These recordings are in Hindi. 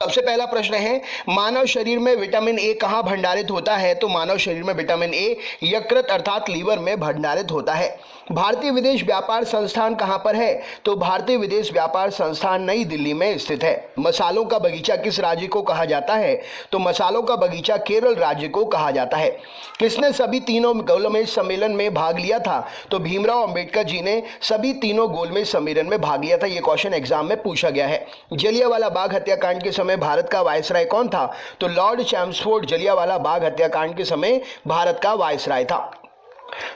सबसे पहला प्रश्न है, मानव शरीर में विटामिन ए कहां भंडारित होता है? तो मानव शरीर में विटामिन ए यकृत अर्थात लीवर में भंडारित होता है। भारतीय विदेश व्यापार संस्थान कहां पर है? तो भारतीय विदेश व्यापार संस्थान नई दिल्ली में स्थित है। मसालों का बगीचा किस राज्य को कहा जाता है? तो मसालों का बगीचा केरल राज्य को कहा जाता है। किसने सभी तीनों गोलमेज सम्मेलन में भाग लिया था? तो भीमराव अंबेडकर जी ने सभी तीनों गोलमेज सम्मेलन में भाग लिया था। यह क्वेश्चन एग्जाम में पूछा गया है। जलियांवाला बाग हत्याकांड के समय भारत का वायसराय कौन था? तो लॉर्ड चैम्सफोर्ड जलियांवाला बाग हत्याकांड के समय भारत का वायसराय था।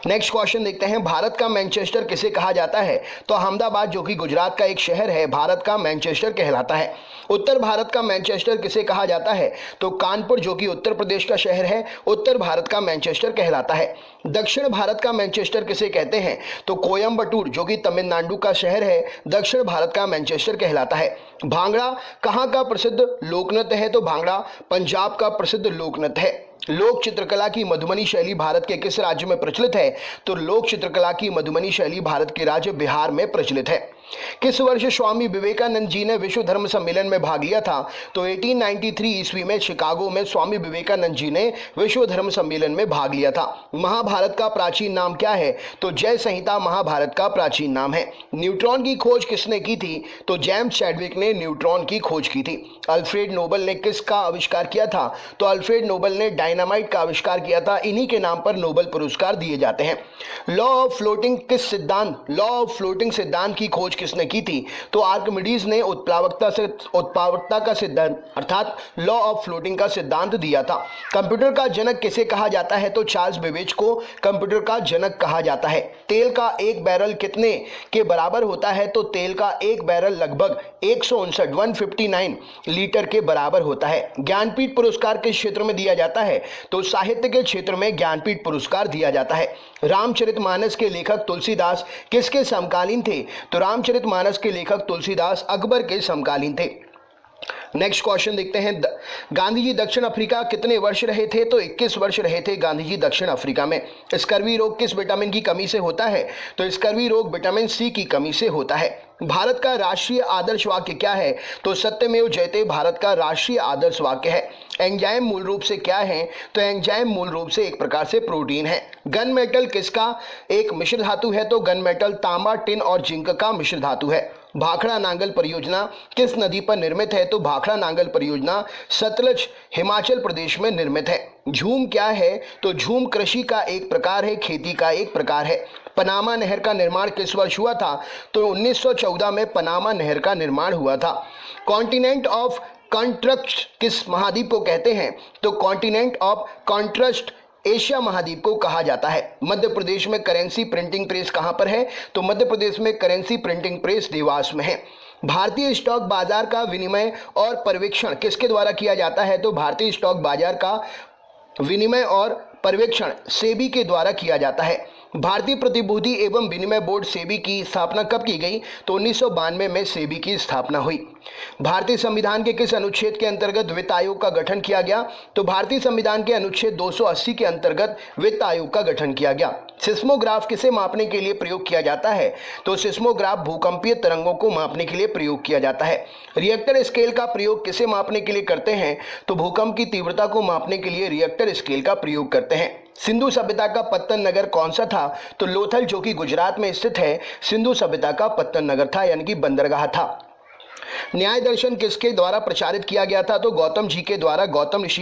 नेक्स्ट क्वेश्चन देखते हैं, भारत का मैनचेस्टर किसे कहा जाता है? तो अहमदाबाद जो कि गुजरात का एक शहर है, भारत का मैनचेस्टर कहलाता है। उत्तर भारत का मैनचेस्टर किसे कहा जाता है? तो कानपुर जो कि उत्तर प्रदेश का शहर है, उत्तर भारत का मैनचेस्टर कहलाता है। दक्षिण भारत का मैनचेस्टर किसे कहते हैं? तो कोयम्बटूर जो कि तमिलनाडु का शहर है, दक्षिण भारत का मैनचेस्टर कहलाता है। भांगड़ा कहाँ का प्रसिद्ध लोकनृत्य है? तो भांगड़ा पंजाब का प्रसिद्ध लोकनृत्य है। लोक चित्रकला की मधुबनी शैली भारत के किस राज्य में प्रचलित है? तो लोक चित्रकला की मधुबनी शैली भारत के राज्य बिहार में प्रचलित है। किस वर्ष स्वामी विवेकानंद जी ने विश्व धर्म सम्मेलन में भाग लिया था? तो 1893 ईस्वी में शिकागो में स्वामी विवेकानंद जी ने विश्व धर्म सम्मेलन में भाग लिया था। महाभारत का प्राचीन नाम क्या है? तो जय संहिता महाभारत का प्राचीन नाम है। न्यूट्रॉन की खोज किसने की थी? तो जेम्स चैडविक ने न्यूट्रॉन की खोज की थी। अल्फ्रेड नोबल ने किसका आविष्कार किया था? तो अल्फ्रेड नोबल ने डायनामाइट का आविष्कार किया था। इन्हीं के नाम पर नोबेल पुरस्कार दिए जाते हैं। लॉ ऑफ फ्लोटिंग सिद्धांत की खोज किसने की थी? तो आर्किमिडीज ने उत्प्लावकता का सिद्धांत अर्थात लॉ ऑफ फ्लोटिंग का सिद्धांत दिया था। कंप्यूटर का जनक किसे कहा जाता है? तो चार्ल्स बेबेज को कंप्यूटर का जनक कहा जाता है। तेल का एक बैरल कितने के बराबर होता है? तो तेल का एक बैरल लगभग 159 लीटर के बराबर होता है। ज्ञानपीठ पुरस्कार किस क्षेत्र में दिया जाता है? तो साहित्य के क्षेत्र में ज्ञानपीठ पुरस्कार दिया जाता है। रामचरितमानस के लेखक तुलसीदास किसके समकालीन थे? तो रामचरितमानस के लेखक तुलसीदास अकबर के समकालीन थे। नेक्स्ट क्वेश्चन देखते हैं, गांधी जी दक्षिण अफ्रीका कितने वर्ष रहे थे? तो 21 वर्ष रहे थे गांधी जी दक्षिण अफ्रीका में। स्कर्वी रोग किस विटामिन की कमी से होता है? तो स्कर्वी रोग विटामिन सी की कमी से होता है। भारत का राष्ट्रीय आदर्श वाक्य क्या है? तो सत्यमेव जयते भारत का राष्ट्रीय आदर्श वाक्य है। एंजाइम मूल रूप से क्या है? तो एंजाइम मूल रूप से एक प्रकार से प्रोटीन है। गन मेटल किसका एक मिश्र धातु है? तो गन मेटल तांबा, टिन और जिंक का मिश्र धातु है। भाखड़ा नांगल परियोजना किस नदी पर निर्मित है? तो भाखड़ा नांगल परियोजना सतलज हिमाचल प्रदेश में निर्मित है। झूम क्या है? तो झूम कृषि का एक प्रकार है, खेती का एक प्रकार है। पनामा नहर का निर्माण किस वर्ष हुआ था? तो 1914 में पनामा नहर का निर्माण हुआ था। कॉन्टिनेंट ऑफ कॉन्ट्रस्ट किस महाद्वीप को कहते हैं? तो कॉन्टिनेंट ऑफ कॉन्ट्रस्ट एशिया महाद्वीप को कहा जाता है। मध्य प्रदेश में करेंसी प्रिंटिंग प्रेस कहां पर है? तो मध्य प्रदेश में करेंसी प्रिंटिंग प्रेस देवास में है। भारतीय स्टॉक बाजार का विनिमय और पर्यवेक्षण किसके द्वारा किया जाता है? तो भारतीय स्टॉक बाजार का विनिमय और पर्यवेक्षण सेबी के द्वारा किया जाता है। भारतीय प्रतिभूति एवं विनिमय बोर्ड सेबी की स्थापना कब की गई? तो 1992 में सेबी की स्थापना हुई। भारतीय संविधान के किस अनुच्छेद के अंतर्गत वित्त आयोग का गठन किया गया? तो भारतीय संविधान के अनुच्छेद 280 के अंतर्गत वित्त आयोग का गठन किया गया। सिस्मोग्राफ किसे मापने के लिए प्रयोग किया जाता है? तो सिस्मोग्राफ भूकंपीय तरंगों को मापने के लिए प्रयोग किया जाता है। रिएक्टर स्केल का प्रयोग किसे मापने के लिए करते हैं? तो भूकंप की तीव्रता को मापने के लिए रिएक्टर स्केल का प्रयोग करते हैं। सिंधु सभ्यता का पत्तन नगर कौन सा था? तो लोथल जो कि गुजरात में स्थित है, सिंधु सभ्यता का पत्तन नगर था, यानी कि बंदरगाह था। न्याय दर्शन किसके द्वारा प्रचारित किया गया था? तो गौतम ऋषि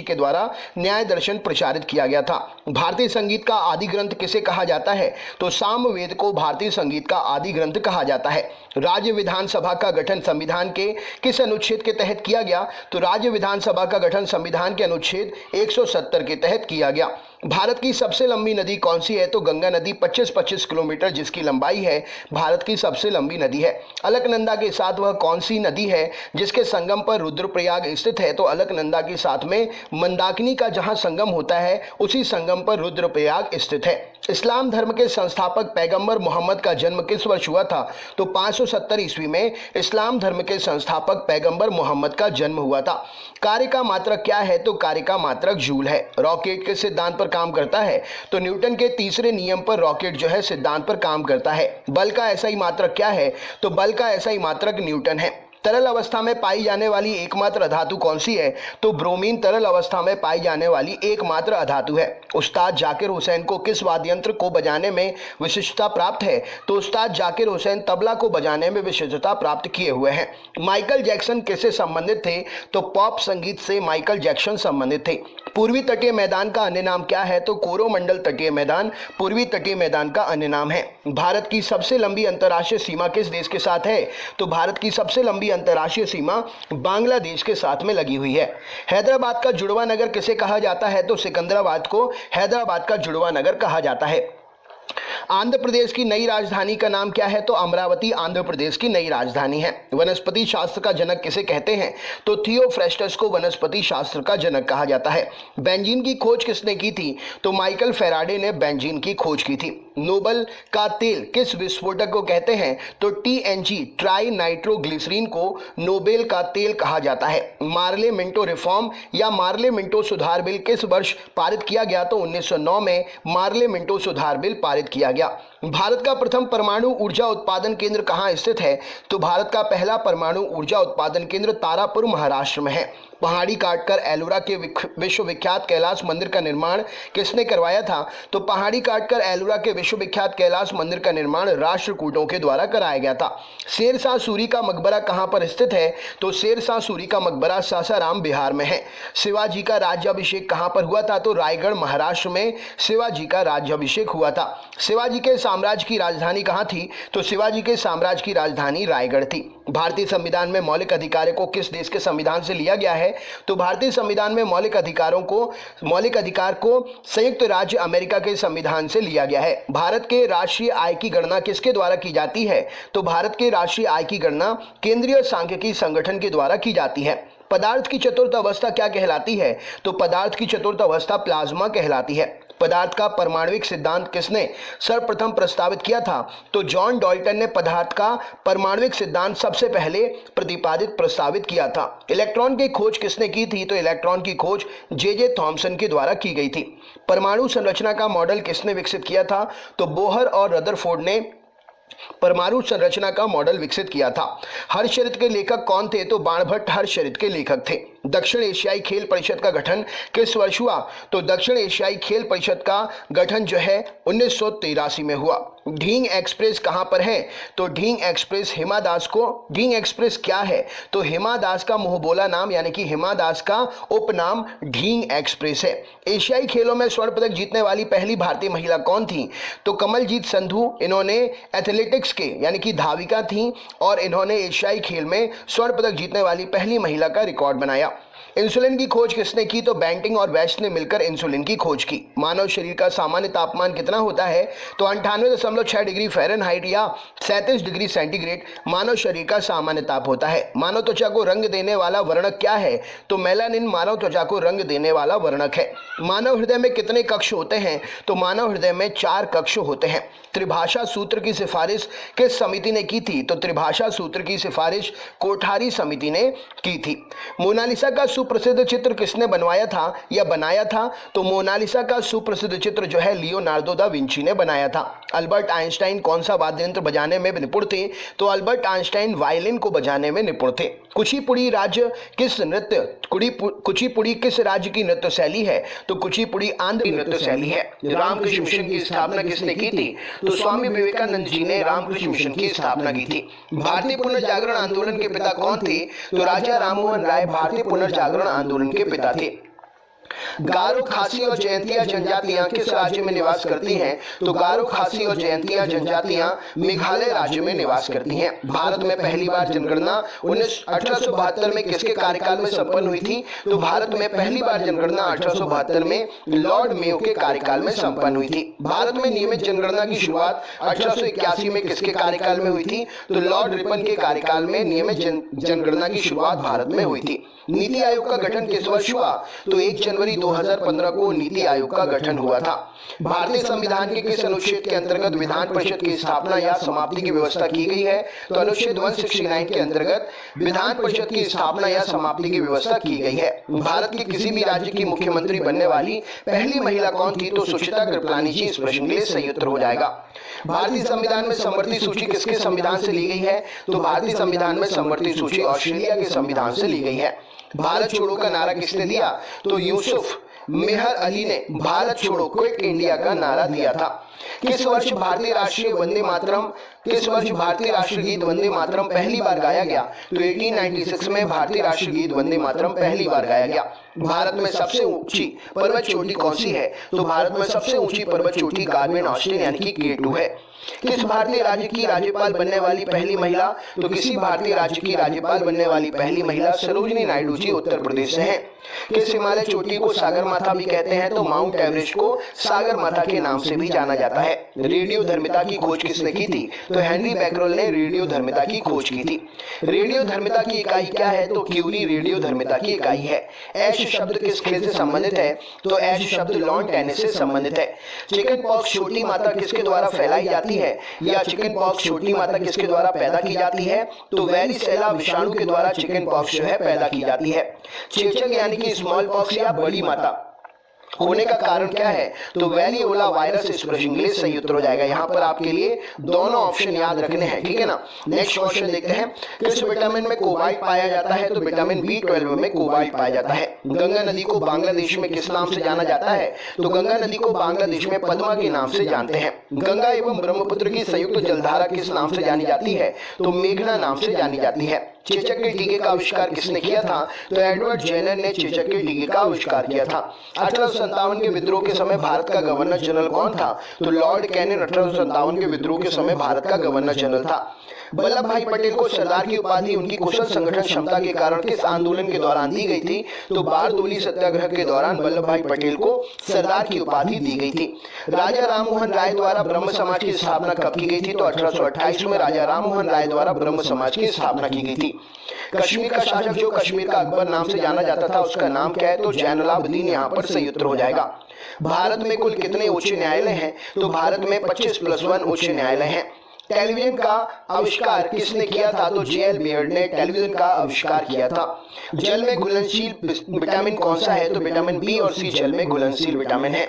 के द्वारा न्याय दर्शन प्रचारित किया गया था। भारतीय संगीत का आदि ग्रंथ किसे कहा जाता है? तो सामवेद को भारतीय संगीत का आदि ग्रंथ कहा जाता है। राज्य विधानसभा का गठन संविधान के किस अनुच्छेद के तहत किया गया? तो राज्य विधानसभा का गठन संविधान के अनुच्छेद 170 के तहत किया गया। भारत की सबसे लंबी नदी कौन सी है? तो गंगा नदी 25 किलोमीटर जिसकी लंबाई है, भारत की सबसे लंबी नदी है। अलकनंदा के साथ वह कौन सी नदी है जिसके संगम पर रुद्रप्रयाग स्थित है? तो अलकनंदा के साथ में मंदाकिनी का जहां संगम होता है, उसी संगम पर रुद्रप्रयाग स्थित है। इस्लाम धर्म के संस्थापक पैगंबर मोहम्मद का जन्म किस वर्ष हुआ था? तो 570 ईस्वी में इस्लाम धर्म के संस्थापक पैगंबर मोहम्मद का जन्म हुआ था। कार्य का मात्रक क्या है? तो कार्य का मात्रक जूल है। रॉकेट के सिद्धांत पर काम करता है? तो न्यूटन के तीसरे नियम पर रॉकेट जो है सिद्धांत पर काम करता है। बल का एसआई मात्रक क्या है? तो बल का एसआई मात्रक न्यूटन है। तरल अवस्था में पाई जाने वाली एकमात्र अधातु कौन सी है? तो ब्रोमीन तरल अवस्था में पाई जाने वाली एकमात्र अधातु है। उस्ताद जाकिर हुसैन को किस वाद्य यंत्र को बजाने में विशिष्टता प्राप्त है? तो उस्ताद जाकिर हुसैन तबला को बजाने में विशिष्टता प्राप्त किए हुए हैं। माइकल जैक्सन किससे संबंधित थे? तो पॉप संगीत से माइकल जैक्सन संबंधित थे। पूर्वी तटीय मैदान का अन्य नाम क्या है? तो कोरोमंडल तटीय मैदान पूर्वी तटीय मैदान का अन्य नाम है। भारत की सबसे लंबी अंतर्राष्ट्रीय सीमा किस देश के साथ है? तो भारत की सबसे लंबी अंतर्राष्ट्रीय सीमा बांग्लादेश के साथ में लगी हुई है। हैदराबाद का जुड़वा नगर किसे कहा जाता है? तो सिकंदराबाद को हैदराबाद का जुड़वा नगर कहा जाता है। आंध्र प्रदेश की नई राजधानी का नाम क्या है? तो अमरावती आंध्र प्रदेश की नई राजधानी है। वनस्पति शास्त्र का जनक किसे कहते हैं? तो थियोफ्रेस्टस को वनस्पति शास्त्र का जनक कहा जाता है। बेंजीन की खोज किसने की थी? तो माइकल फैराडे ने बेंजीन की खोज की थी। नोबल का तेल किस विस्फोटक को कहते हैं? तो टीएनजी ट्राई नाइट्रोग्लिसरीन को नोबेल का तेल कहा जाता है। मार्ले मिंटो रिफॉर्म या मार्ले मिंटो सुधार बिल किस वर्ष पारित किया गया? तो 1909 में मार्ले मिंटो सुधार बिल पारित किया गया। भारत का प्रथम परमाणु ऊर्जा उत्पादन केंद्र कहाँ स्थित है? तो भारत का पहला परमाणु ऊर्जा उत्पादन केंद्र तारापुर महाराष्ट्र में है। पहाड़ी काटकर एलोरा के विश्वविख्यात कैलाश मंदिर का निर्माण किसने करवाया था? तो पहाड़ी काटकर एलोरा के विश्वविख्यात कैलाश मंदिर का निर्माण राष्ट्रकूटों के द्वारा कराया गया था। शेरशाह सूरी का मकबरा कहाँ पर स्थित है? तो शेरशाह सूरी का मकबरा सासाराम बिहार में है। शिवाजी का राज्याभिषेक कहाँ पर हुआ था? तो रायगढ़ महाराष्ट्र में शिवाजी का राज्याभिषेक हुआ था। शिवाजी के साम्राज्य की राजधानी कहाँ थी? तो शिवाजी के साम्राज्य की राजधानी रायगढ़ थी। भारतीय संविधान में मौलिक अधिकारों को किस देश के संविधान से लिया गया है? तो भारतीय संविधान में मौलिक अधिकार को संयुक्त राज्य अमेरिका के संविधान से लिया गया है। भारत के राष्ट्रीय आय की गणना किसके द्वारा की जाती है? तो भारत के राष्ट्रीय आय की गणना केंद्रीय सांख्यिकी संगठन के द्वारा की जाती है। पदार्थ की चतुर्थ अवस्था क्या कहलाती है? तो पदार्थ की चतुर्थ अवस्था प्लाज्मा कहलाती है। पदार्थ का परमाणुविक सिद्धांत किसने सर्वप्रथम प्रस्तावित किया था? तो जॉन डाल्टन ने पदार्थ का परमाणुविक सिद्धांत सबसे पहले प्रस्तावित किया था। इलेक्ट्रॉन की खोज किसने की थी? तो इलेक्ट्रॉन की खोज जे थॉमसन के द्वारा की गई थी। परमाणु संरचना का मॉडल किसने विकसित किया था? तो बोहर और रदरफोर्ड ने परमाणु संरचना का मॉडल विकसित किया था। हर्षचरित के लेखक कौन थे? तो बाणभट्ट हर्षचरित के लेखक थे। दक्षिण एशियाई खेल परिषद का गठन किस वर्ष हुआ? तो दक्षिण एशियाई खेल परिषद का गठन जो है 1983 में हुआ। ढींग एक्सप्रेस कहां पर है? तो ढींग एक्सप्रेस हिमा दास को ढींग एक्सप्रेस क्या है? तो हिमा दास का मुंहबोला नाम यानी कि हिमा दास का उपनाम ढींग एक्सप्रेस है। एशियाई खेलों में स्वर्ण पदक जीतने वाली पहली भारतीय महिला कौन थी? तो कमलजीत संधू। इन्होंने एथलेटिक्स के यानी कि धाविका थी और इन्होंने एशियाई खेल में स्वर्ण पदक जीतने वाली पहली महिला का रिकॉर्ड बनाया। इंसुलिन की खोज किसने की? तो बेंटिंग और वेस्ट ने मिलकर इंसुलिन की खोज की। मानव शरीर का सामान्य तापमान कितना होता है? तो 98.6 डिग्री फ़ारेनहाइट या 37 डिग्री सेंटीग्रेड मानव शरीर का सामान्य ताप होता है। मानव त्वचा को रंग देने वाला वर्णक क्या है? तो मेलानिन मानव त्वचा को रंग देने वाला वर्णक है। मानव हृदय में कितने कक्ष होते हैं? तो मानव हृदय में 4 कक्ष होते हैं। त्रिभाषा सूत्र की सिफारिश किस समिति ने की थी? तो त्रिभाषा सूत्र की सिफारिश कोठारी समिति ने की थी। मोनालिसा का सुप्रसिद्ध चित्र किसने बनवाया था या बनाया था? तो मोनालिसा का सुप्रसिद्ध चित्र जो है लियोनार्डो दा विंची ने बनाया था। अल्बर्ट आइंस्टाइन कौन सा वाद्य यंत्र बजाने में निपुण थे? तो अल्बर्ट आइंस्टाइन वायलिन को बजाने में निपुण थे। कुचिपुड़ी किस राज्य की नृत्य शैली है? तो कुचिपुड़ी आंध्र की नृत्य शैली है। रामकृष्ण मिशन की स्थापना किसने की थी? तो स्वामी विवेकानंद जी ने रामकृष्ण मिशन की स्थापना की थी। भारतीय पुनर्जागरण आंदोलन के पिता कौन थे? तो राजा राममोहन राय भारतीय पुनर्जागरण आंदोलन के पिता थे। गारो, खासी और जयंतिया जनजातियां किस राज्य में निवास करती हैं? तो गारो, खासी और जयंतिया जनजातियां मेघालय राज्य में निवास करती हैं। भारत में पहली बार जनगणना 1872 में किसके कार्यकाल में संपन्न हुई थी? तो भारत में पहली बार जनगणना 1872 में लॉर्ड मेयो के कार्यकाल में संपन्न हुई थी। भारत में नियमित जनगणना की शुरुआत 1881 में किसके कार्यकाल में हुई थी? तो लॉर्ड रिपन के कार्यकाल में नियमित जनगणना की शुरुआत भारत में हुई थी। नीति आयोग का गठन किस वर्ष हुआ? तो 1 जनवरी 2015 को नीति आयोग का गठन हुआ था। भारतीय संविधान के किस अनुच्छेद के अंतर्गत विधान परिषद की स्थापना या समाप्ति की व्यवस्था की गई है? तो अनुच्छेद 169 के अंतर्गत विधान परिषद की स्थापना या समाप्ति की व्यवस्था की गई है। भारत के किसी भी राज्य की मुख्यमंत्री बनने वाली पहली महिला कौन थी? तो सुचित्रा कृपलानी जी इस प्रश्न के लिए सही उत्तर हो जाएगा। भारतीय संविधान में समवर्ती सूची किसके संविधान से ली गई है? तो भारतीय संविधान में समवर्ती सूची ऑस्ट्रेलिया के संविधान से ली गई है। भारत छोड़ो का नारा किसने दिया? तो यूसुफ मेहर अली ने भारत छोड़ो क्विट इंडिया का नारा दिया था। किस वर्ष भारतीय राष्ट्रीय वंदे मातरम भारतीय राष्ट्रीय गीत वंदे मातरम पहली बार गाया गया? तो 1896 में भारतीय राष्ट्रीय गीत वंदे मातरम पहली बार गाया गया। भारत में सबसे ऊंची पर्वत चोटी कौन सी है? तो भारत में सबसे ऊंची पर्वत चोटी गार्मेन ऑस्टिन यानी कि K2 है। किस भारतीय राज्य की राज्यपाल बनने वाली पहली महिला? तो किसी भारतीय राज्य की राज्यपाल बनने वाली पहली महिला सरोजिनी नायडू जी उत्तर प्रदेश से हैं। किस हिमालय चोटी को सागरमाथा भी कहते हैं? तो माउंट एवरेस्ट को सागरमाथा के नाम से भी जाना जाता है। रेडियो धर्मिता की खोज किसने की थी? तो हेनरी बैकरल ने रेडियो धर्मिता की खोज की थी। रेडियो धर्मिता की इकाई क्या है? तो क्यूरी रेडियो धर्मिता की इकाई है। ऐश शब्द किस खेल से संबंधित है? तो ऐश शब्द लॉन टेनिस से संबंधित है। चिकन पॉक्स छोटी माता किसके द्वारा फैलाई जाती है या चिकन पॉक्स छोटी माता किसके द्वारा पैदा की जाती है? तो वेरिसेला विषाणु के द्वारा चिकन पॉक्स जो है पैदा की जाती है। चेचक यानी कि स्मॉल पॉक्स या बड़ी माता होने का कारण क्या है? तो वेरियोला वायरस इस प्रश्न के लिए सही उत्तर हो जाएगा। यहाँ पर आपके लिए दोनों ऑप्शन याद रखने हैं, ठीक है ना। नेक्स्ट क्वेश्चन देखते हैं। किस विटामिन में कोबाल्ट पाया जाता है? तो विटामिन B12 में कोबाल्ट पाया जाता है। गंगा नदी को बांग्लादेश में किस नाम से जाना जाता है? तो गंगा नदी को बांग्लादेश में पद्मा के नाम से जानते हैं। गंगा एवं ब्रह्मपुत्र की संयुक्त जलधारा किस नाम से जानी जाती है? तो मेघना नाम से जानी जाती है। चेचक के टीके का आविष्कार किसने किया था? तो एडवर्ड जेनर ने चेचक के टीके का आविष्कार किया था। 1857 के विद्रोह के समय भारत का गवर्नर जनरल कौन था? तो लॉर्ड कैनिंग 1857 के विद्रोह के समय भारत का गवर्नर जनरल था। वल्लभ भाई पटेल को सरदार की उपाधि उनकी कुशल संगठन क्षमता के कारण किस आंदोलन के दौरान दी गई थी? तो बारडोली सत्याग्रह के दौरान वल्लभ भाई पटेल को सरदार की उपाधि दी गई थी। राजा राममोहन राय द्वारा ब्रह्म समाज की स्थापना कब की गई थी? तो 1828 में राजा राममोहन राय द्वारा ब्रह्म समाज की स्थापना की गई थी। कश्मीर का शासक जो कश्मीर का अकबर नाम से जाना जाता था उसका नाम क्या है? तो जैनुलाब्दीन यहाँ पर सही उत्तर हो जाएगा। भारत में कुल कितने उच्च न्यायालय हैं? तो भारत में 25+1 उच्च न्यायालय हैं। टेलीविजन का आविष्कार किसने किया था? तो J.L. बेयर्ड ने टेलीविजन का आविष्कार किया था। जल में घुलनशील विटामिन कौन सा है? तो विटामिन B और C जल में घुलनशील विटामिन है।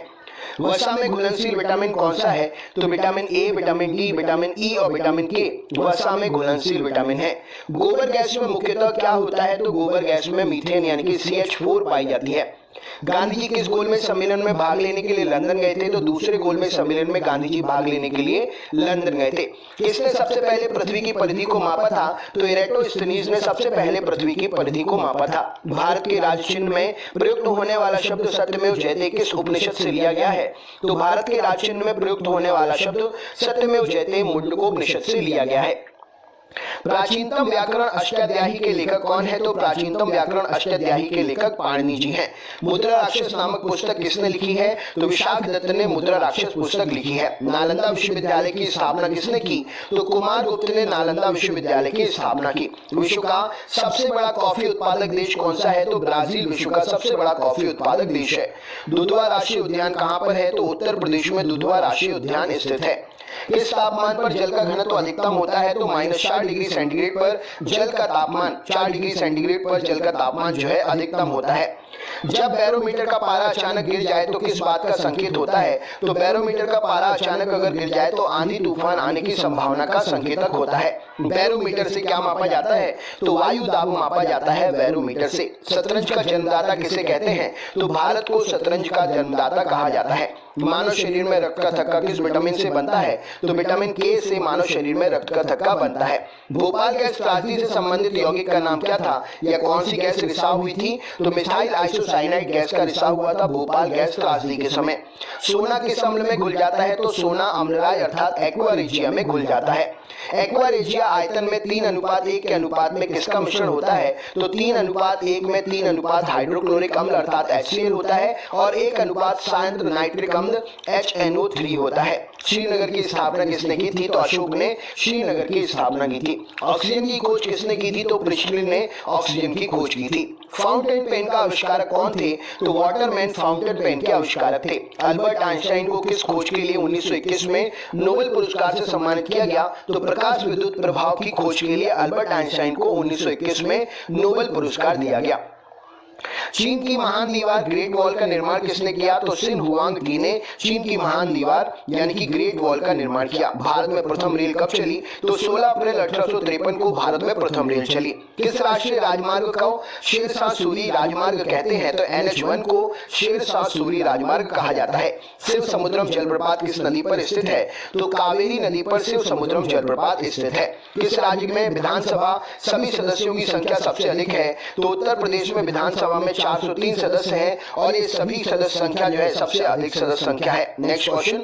वसा में घुलनशील विटामिन कौन सा है? तो vitamin A, vitamin D, vitamin E और विटामिन K वसा में घुलनशील विटामिन है। गोबर गैस में मुख्यतः क्या होता है? तो गोबर गैस में मीथेन यानी कि CH4 पाई जाती है। गांधी जी किस गोलमेज सम्मेलन में भाग लेने के लिए लंदन गए थे? तो दूसरे गोलमेज सम्मेलन में गांधी जी भाग लेने के लिए लंदन गए थे। किसने सबसे पहले पृथ्वी की परिधि को मापा था? तो इरेटोस्थनीज ने सबसे पहले पृथ्वी की परिधि को मापा था। भारत के राज चिन्ह में प्रयुक्त होने वाला शब्द सत्यमेव जयते किस उपनिषद से लिया गया है? तो भारत के राज चिन्ह में प्रयुक्त होने वाला शब्द सत्यमेव जयते मुंडकोपनिषद से लिया गया है। प्राचीनतम व्याकरण अष्टाध्यायी के लेखक कौन है? तो प्राचीनतम व्याकरण अष्टाध्यायी के लेखक पाणिनि जी हैं। मुद्रा राक्षस नामक पुस्तक किसने लिखी है? तो विशाख दत्त ने मुद्रा राक्षस पुस्तक लिखी है। नालंदा विश्वविद्यालय की स्थापना किसने की? तो कुमार गुप्त ने नालंदा विश्वविद्यालय की स्थापना की। विश्व का सबसे बड़ा कॉफी उत्पादक देश कौन सा है? तो ब्राजील विश्व का सबसे बड़ा कॉफी उत्पादक देश है। दुधवा राष्ट्रीय उद्यान कहां पर है? तो उत्तर प्रदेश में दुधवा राष्ट्रीय उद्यान स्थित है। किस तापमान पर जल का घनत्व अधिकतम होता है? तो -4 डिग्री सेंटीग्रेड पर जल का तापमान 4 डिग्री सेंटीग्रेड पर जल का तापमान जो है अधिकतम होता है। जब बैरोमीटर का पारा अचानक गिर जाए तो किस बात का संकेत होता है? तो बैरोमीटर का पारा अचानक अगर गिर जाए तो आंधी तूफान आने की संभावना का संकेतक होता है। बैरोमीटर से क्या मापा जाता है? तो वायु दाब मापा जाता है बैरोमीटर से। शतरंज का जन्मदाता किसे कहते हैं? तो भारत को शतरंज का जन्मदाता कहा जाता है। मानव शरीर में रक्त का थक्का किस विटामिन से बनता है? तो विटामिन K से मानव शरीर में रक्त का थक्का बनता है। भोपाल गैस त्रासदी से संबंधित यौगिक का नाम क्या था या कौन सी गैस रिसाव हुई थी? तो मिथाइल आइसोसाइनाइड गैस का रिसाव हुआ था भोपाल गैस त्रासदी के समय। सोना किस अम्ल में घुल जाता है? तो सोना अम्लराय अर्थात एक्वा रेजिया में घुल जाता है। एक्वा रेजिया आयतन में 3:1 के अनुपात में किसका मिश्रण होता है? तो 3:1 में 3 हाइड्रोक्लोरिक अम्ल अर्थात HCl होता है और 1 सांद्र नाइट्रिक अम्ल HNO3 होता है। श्रीनगर की स्थापना किसने की थी? तो अशोक ने श्रीनगर की स्थापना की थी। ऑक्सीजन की खोज किसने की थी? तो प्रिस्टलिन ने ऑक्सीजन की खोज की थी। फाउंटेन पेन का आविष्कारक कौन थे? तो वाटरमैन फाउंटेन पेन के आविष्कारक थे। अल्बर्ट आइंस्टाइन को किस खोज के लिए 1921 में नोबेल पुरस्कार से सम्मानित किया गया? तो प्रकाश विद्युत प्रभाव की खोज के लिए अल्बर्ट आइंस्टाइन को 1921 में नोबेल पुरस्कार दिया गया। चीन की महान दीवार ग्रेट वॉल का निर्माण किसने किया? तो सिन हुआंग ने चीन की महान दीवार यानी कि ग्रेट वॉल का निर्माण किया। भारत में प्रथम रेल कब चली? तो 16 अप्रैल 1853 को भारत में प्रथम रेल चली। किस राष्ट्रीय राजमार्ग को शेरशाह सूरी राजमार्ग कहते हैं? तो NH1 को शेरशाह सूरी राजमार्ग कहा जाता है। शिव समुद्रम जलप्रपात किस नदी पर स्थित है? तो कावेरी नदी पर शिव समुद्रम जलप्रपात स्थित है। किस राज्य में विधानसभा सभी सदस्यों की संख्या सबसे अधिक है? तो उत्तर प्रदेश में विधानसभा में 403 सदस्य हैं और ये सभी सदस्य संख्या जो है सबसे अधिक सदस्य संख्या है। नेक्स्ट क्वेश्चन,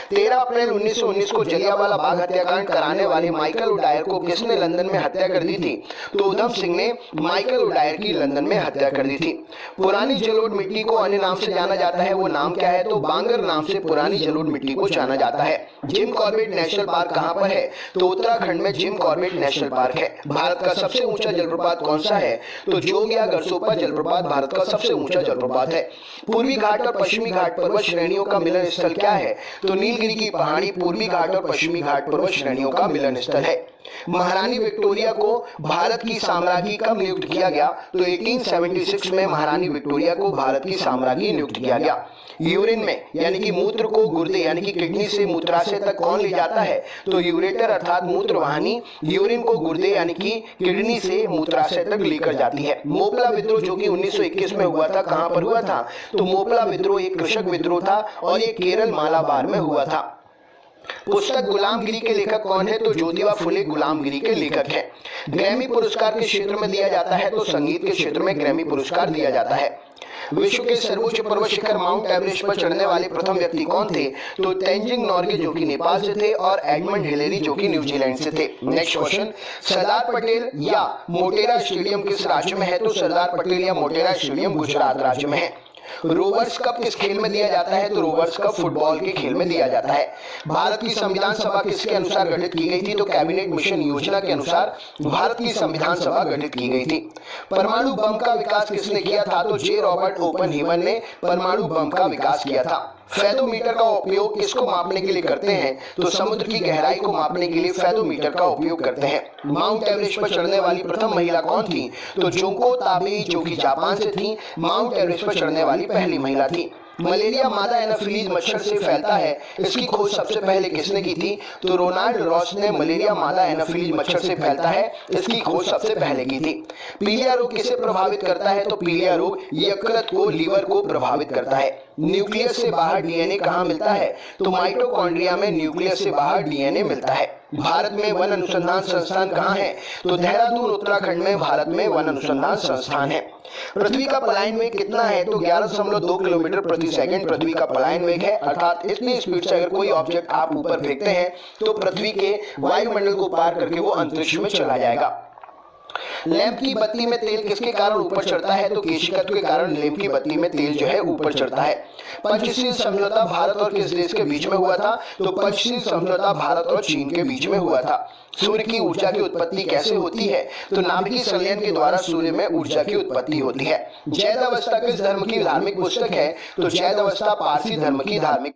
13 अप्रैल 1919 को जलियांवाला बाग हत्याकांड कराने वाले माइकल ओडायर को किसने लंदन में हत्या कर दी थी? तो उधम सिंह ने माइकल ओडायर की लंदन में हत्या कर दी थी। पुरानी जलोढ़ मिट्टी को अन्य नाम से जाना जाता है, वो नाम क्या है? तो बांगर नाम से पुरानी जलोढ़ मिट्टी को जाना जाता है। जिम कॉर्बेट नेशनल पार्क कहां पर है? तो उत्तराखंड में जिम कॉर्बेट नेशनल पार्क है। भारत का सबसे ऊंचा जलप्रपात कौन सा है? तो जोगिया गरसोपा जलप्रपात भारत का सबसे ऊंचा जलप्रपात है। पूर्वी घाट और पश्चिमी घाट पर्वत श्रेणियों का मिलन स्थल क्या है? तो नीलगिरी की पहाड़ी पूर्वी घाट और पश्चिमी घाट पर्वत श्रेणियों का मिलन स्थल है। महारानी विक्टोरिया को भारत की साम्राज्ञी कब नियुक्त किया गया? तो 1876 में महारानी विक्टोरिया को भारत की साम्राज्ञी नियुक्त किया गया। यूरिन में यानी कि मूत्र को गुर्दे यानी कि किडनी से मूत्राशय तक कौन ले जाता है? तो यूरेटर अर्थात मूत्रवाहिनी यूरिन को गुर्दे यानी कि किडनी से मूत्राशय तक लेकर जाती है। मोपला विद्रोह जो कि 1921 में हुआ था, कहां पर हुआ था? तो मोपला विद्रोह एक कृषक विद्रोह था और ये केरल मालाबार में हुआ था। पुस्तक गुलामगिरी के लेखक कौन है? तो ज्योतिबा फुले गुलामगिरी के लेखक हैं। ग्रैमी पुरस्कार किस क्षेत्र में दिया जाता है? तो संगीत के क्षेत्र में ग्रैमी पुरस्कार दिया जाता है। विश्व के सर्वोच्च पर्वत शिखर माउंट एवरेस्ट पर चढ़ने वाले प्रथम व्यक्ति कौन थे? तो तेंजिंग नोर्गे जो कि नेपाल से थे और एडमंड हिलेरी जो कि न्यूजीलैंड से थे। नेक्स्ट क्वेश्चन, सरदार पटेल या मोटेरा स्टेडियम किस राज्य में है? तो सरदार पटेल या मोटेरा स्टेडियम गुजरात राज्य में है। रोवर्स कप किस खेल में दिया जाता है? तो रोवर्स कप फुटबॉल के खेल में दिया जाता है। भारत की संविधान सभा किसके अनुसार गठित की गई थी? तो कैबिनेट मिशन योजना के अनुसार भारत की संविधान सभा गठित की गई थी। परमाणु बम का विकास किसने किया था? तो जे रॉबर्ट ओपनहीमर ने परमाणु बम का विकास किया था। फेदोमीटर का उपयोग किसको मापने के लिए करते हैं? तो समुद्र की गहराई को मापने के लिए फेदोमीटर का उपयोग करते हैं। माउंट एवरेस्ट पर चढ़ने वाली प्रथम महिला कौन थी? तो जोको ताबेई जो कि जापान से थी, माउंट एवरेस्ट पर चढ़ने वाली पहली महिला थी। मलेरिया मादा एनाफिलीज मच्छर से फैलता है, इसकी खोज सबसे पहले किसने की थी? तो रोनाल्ड रॉस ने मलेरिया मादा एनाफिलीज मच्छर से फैलता है, इसकी खोज सबसे पहले की थी। पीलिया रोग किसे प्रभावित करता है? तो पीलिया रोग यकृत को, लीवर को प्रभावित करता है। न्यूक्लियस से बाहर डीएनए कहाँ मिलता है? तो माइटोकॉन्ड्रिया में न्यूक्लियस से बाहर डीएनए मिलता है। भारत में वन अनुसंधान संस्थान कहाँ है? तो देहरादून उत्तराखंड में भारत में वन अनुसंधान संस्थान है। पृथ्वी का पलायन वेग कितना है? तो 11.2 किलोमीटर प्रति सेकंड पृथ्वी का पलायन वेग है, अर्थात इतनी स्पीड से अगर कोई ऑब्जेक्ट आप ऊपर फेंकते हैं तो पृथ्वी के वायुमंडल को पार करके वो अंतरिक्ष में चला जाएगा। लैंप की बत्ती में तेल किसके कारण ऊपर चढ़ता है? तो केशिकत्व के कारण लैंप की बत्ती में तेल जो है ऊपर चढ़ता है। पंचशील समझौता भारत और किस देश के बीच में हुआ था? तो पंचशील समझौता भारत और चीन के बीच में हुआ था। सूर्य की ऊर्जा की उत्पत्ति कैसे होती है? तो नाभिकीय संलयन के द्वारा सूर्य में ऊर्जा की उत्पत्ति होती है। जैद अवस्था किस धर्म की धार्मिक पुस्तक है? तो जैद अवस्था पारसी धर्म की धार्मिक